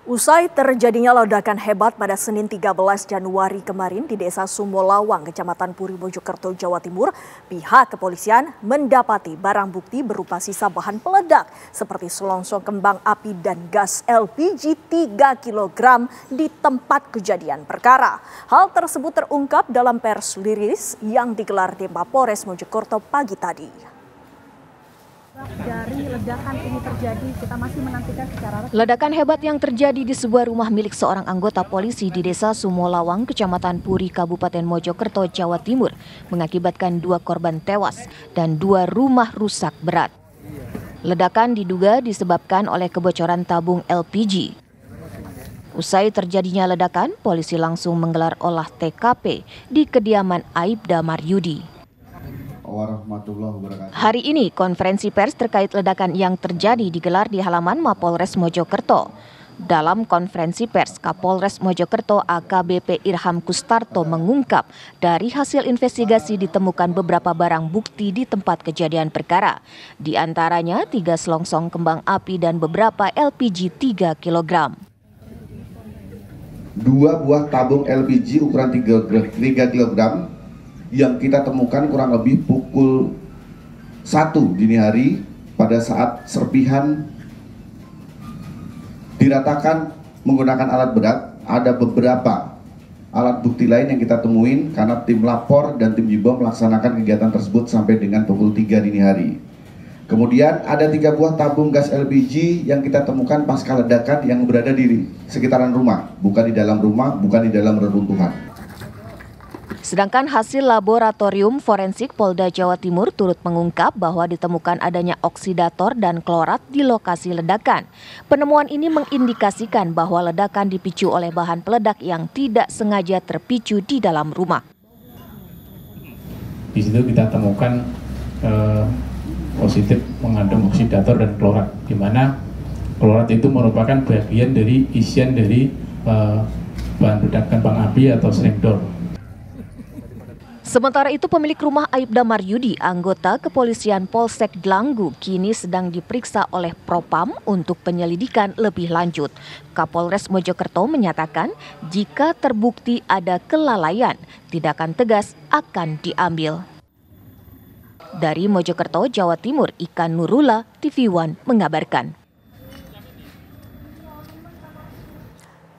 Usai terjadinya ledakan hebat pada Senin 13 Januari kemarin di Desa Sumolawang, Kecamatan Puri, Mojokerto, Jawa Timur, pihak kepolisian mendapati barang bukti berupa sisa bahan peledak seperti selongsong kembang api dan gas LPG 3 kg di tempat kejadian perkara. Hal tersebut terungkap dalam pers rilis yang digelar di Mapolres Mojokerto pagi tadi. Dari ledakan ini terjadi, kita masih menantikan secara resmi. Ledakan hebat yang terjadi di sebuah rumah milik seorang anggota polisi di Desa Sumolawang, Kecamatan Puri, Kabupaten Mojokerto, Jawa Timur, mengakibatkan 2 korban tewas dan 2 rumah rusak berat. Ledakan diduga disebabkan oleh kebocoran tabung LPG. Usai terjadinya ledakan, polisi langsung menggelar olah TKP di kediaman Aibda Maryudi. Hari ini konferensi pers terkait ledakan yang terjadi digelar di halaman Mapolres Mojokerto. Dalam konferensi pers, Kapolres Mojokerto AKBP Irham Kustarto mengungkap dari hasil investigasi ditemukan beberapa barang bukti di tempat kejadian perkara. Di antaranya 3 selongsong kembang api dan beberapa LPG 3 kg. 2 buah tabung LPG ukuran 3 kg yang kita temukan kurang lebih pukul 1 dini hari pada saat serpihan diratakan menggunakan alat berat. Ada beberapa alat bukti lain yang kita temuin karena tim lapor dan tim Jibom melaksanakan kegiatan tersebut sampai dengan pukul 3 dini hari. Kemudian ada 3 buah tabung gas LPG yang kita temukan pasca ledakan yang berada di sekitaran rumah, bukan di dalam rumah, bukan di dalam reruntuhan. Sedangkan hasil laboratorium forensik Polda Jawa Timur turut mengungkap bahwa ditemukan adanya oksidator dan klorat di lokasi ledakan. Penemuan ini mengindikasikan bahwa ledakan dipicu oleh bahan peledak yang tidak sengaja terpicu di dalam rumah. Di situ kita temukan positif mengandung oksidator dan klorat, di mana klorat itu merupakan bagian dari isian dari bahan peledak kembang api atau selektor. Sementara itu pemilik rumah Aibda Maryudi, anggota kepolisian Polsek Dlanggu, kini sedang diperiksa oleh Propam untuk penyelidikan lebih lanjut. Kapolres Mojokerto menyatakan jika terbukti ada kelalaian, tindakan tegas akan diambil. Dari Mojokerto, Jawa Timur, Ikan Nurula, TV One mengabarkan.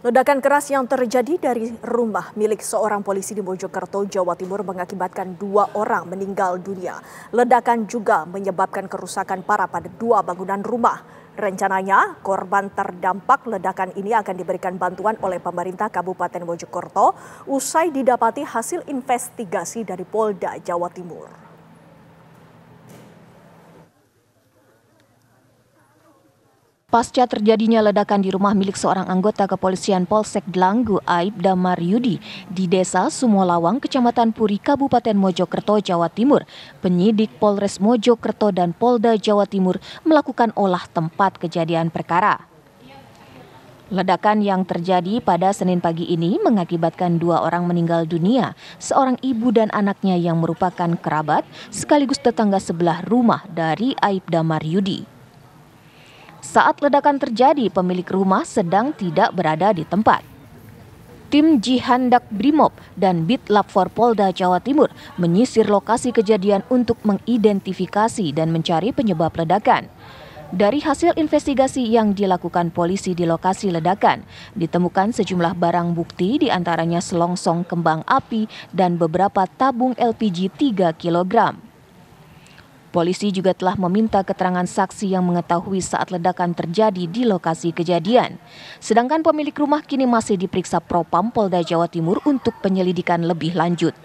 Ledakan keras yang terjadi dari rumah milik seorang polisi di Mojokerto, Jawa Timur mengakibatkan 2 orang meninggal dunia. Ledakan juga menyebabkan kerusakan parah pada 2 bangunan rumah. Rencananya korban terdampak ledakan ini akan diberikan bantuan oleh pemerintah Kabupaten Mojokerto usai didapati hasil investigasi dari Polda Jawa Timur. Pasca terjadinya ledakan di rumah milik seorang anggota kepolisian Polsek Dlanggu, Aibda Maryudi, di Desa Sumolawang, Kecamatan Puri, Kabupaten Mojokerto, Jawa Timur, penyidik Polres Mojokerto dan Polda Jawa Timur melakukan olah tempat kejadian perkara. Ledakan yang terjadi pada Senin pagi ini mengakibatkan 2 orang meninggal dunia, seorang ibu dan anaknya yang merupakan kerabat sekaligus tetangga sebelah rumah dari Aibda Maryudi. Saat ledakan terjadi, pemilik rumah sedang tidak berada di tempat. Tim Jihandak Brimob dan Bitlab Polda Jawa Timur menyisir lokasi kejadian untuk mengidentifikasi dan mencari penyebab ledakan. Dari hasil investigasi yang dilakukan polisi di lokasi ledakan, ditemukan sejumlah barang bukti diantaranya selongsong kembang api dan beberapa tabung LPG 3 kg. Polisi juga telah meminta keterangan saksi yang mengetahui saat ledakan terjadi di lokasi kejadian. Sedangkan pemilik rumah kini masih diperiksa Propam Polda Jawa Timur untuk penyelidikan lebih lanjut.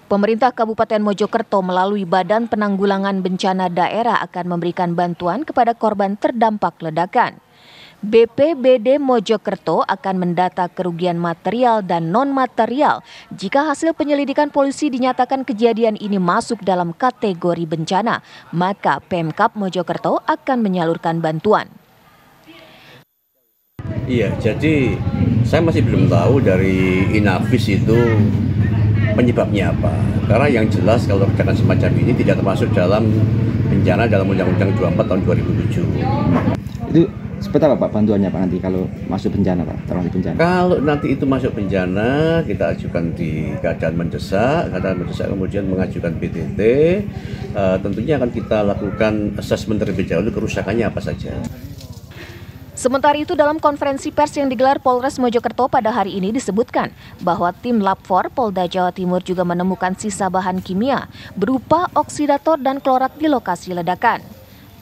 Pemerintah Kabupaten Mojokerto melalui Badan Penanggulangan Bencana Daerah akan memberikan bantuan kepada korban terdampak ledakan. BPBD Mojokerto akan mendata kerugian material dan non-material jika hasil penyelidikan polisi dinyatakan kejadian ini masuk dalam kategori bencana, maka Pemkab Mojokerto akan menyalurkan bantuan. Iya, jadi saya masih belum tahu dari Inavis itu penyebabnya apa. Karena yang jelas kalau ledakan semacam ini tidak termasuk dalam bencana dalam Undang-Undang 24 tahun 2007. Itu Seperti apa Pak bantuannya Pak nanti kalau masuk bencana Pak, terlalu bencana? Kalau nanti itu masuk bencana, kita ajukan di keadaan mendesak kemudian mengajukan PTT, tentunya akan kita lakukan asesmen terlebih dahulu kerusakannya apa saja. Sementara itu dalam konferensi pers yang digelar Polres Mojokerto pada hari ini disebutkan bahwa tim Lab 4 Polda Jawa Timur juga menemukan sisa bahan kimia berupa oksidator dan klorat di lokasi ledakan.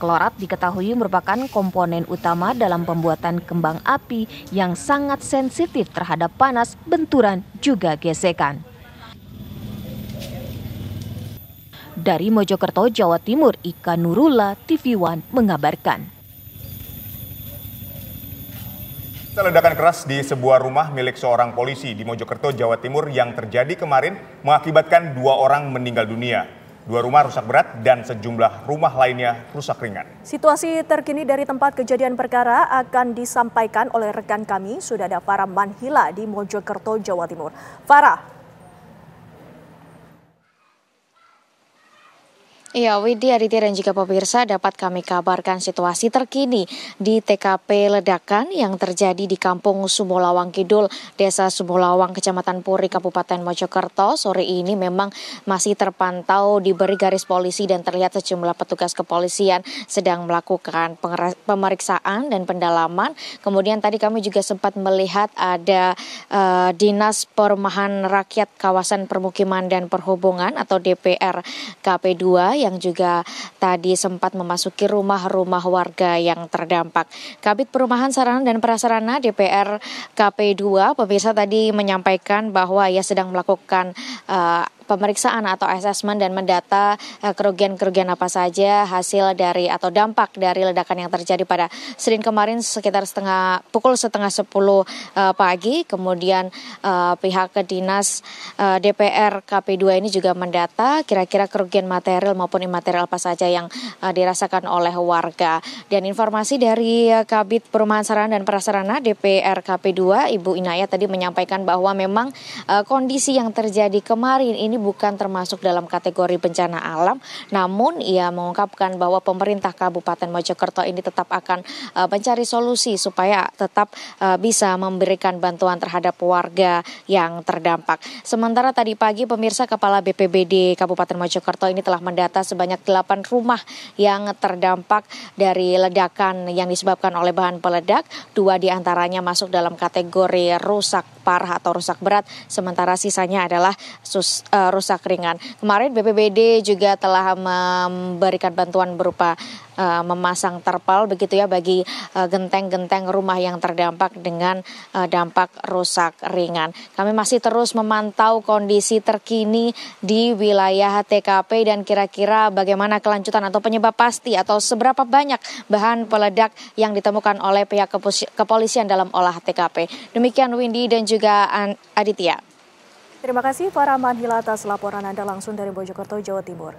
Klorat diketahui merupakan komponen utama dalam pembuatan kembang api yang sangat sensitif terhadap panas, benturan, juga gesekan. Dari Mojokerto, Jawa Timur, Ika Nurullah, TV One mengabarkan. Ledakan keras di sebuah rumah milik seorang polisi di Mojokerto, Jawa Timur yang terjadi kemarin mengakibatkan 2 orang meninggal dunia. 2 rumah rusak berat dan sejumlah rumah lainnya rusak ringan. Situasi terkini dari tempat kejadian perkara akan disampaikan oleh rekan kami. Sudah ada Farah Manhila di Mojokerto, Jawa Timur. Farah. Iya, Widi, Aditya dan juga pemirsa, dapat kami kabarkan situasi terkini di TKP ledakan yang terjadi di Kampung Sumolawang Kidul, Desa Sumolawang, Kecamatan Puri, Kabupaten Mojokerto. Sore ini memang masih terpantau diberi garis polisi dan terlihat sejumlah petugas kepolisian sedang melakukan pemeriksaan dan pendalaman. Kemudian tadi kami juga sempat melihat ada Dinas Perumahan Rakyat Kawasan Permukiman dan Perhubungan atau DPR KP2 yang juga tadi sempat memasuki rumah-rumah warga yang terdampak. Kabid Perumahan Sarana dan Prasarana DPR KP2, pemirsa tadi menyampaikan bahwa ia sedang melakukan pemeriksaan atau asesmen dan mendata kerugian-kerugian apa saja hasil dari atau dampak dari ledakan yang terjadi pada Senin kemarin sekitar pukul setengah 10 pagi. Kemudian pihak Dinas DPR KP2 ini juga mendata kira-kira kerugian material maupun imaterial apa saja yang dirasakan oleh warga. Dan informasi dari Kabid Perumahan Sarana dan Prasarana DPR KP2, Ibu Inayat tadi menyampaikan bahwa memang kondisi yang terjadi kemarin ini bukan termasuk dalam kategori bencana alam, namun ia mengungkapkan bahwa pemerintah Kabupaten Mojokerto ini tetap akan mencari solusi supaya tetap bisa memberikan bantuan terhadap warga yang terdampak. Sementara tadi pagi pemirsa, Kepala BPBD Kabupaten Mojokerto ini telah mendata sebanyak 8 rumah yang terdampak dari ledakan yang disebabkan oleh bahan peledak. 2 diantaranya masuk dalam kategori rusak parah atau rusak berat, sementara sisanya adalah rusak ringan. Kemarin BPBD juga telah memberikan bantuan berupa memasang terpal begitu ya bagi genteng-genteng rumah yang terdampak dengan dampak rusak ringan. Kami masih terus memantau kondisi terkini di wilayah TKP dan kira-kira bagaimana kelanjutan atau penyebab pasti atau seberapa banyak bahan peledak yang ditemukan oleh pihak kepolisian dalam olah TKP. Demikian Windy dan juga Aditya. Terima kasih Farah Manhila atas laporan Anda langsung dari Mojokerto, Jawa Timur.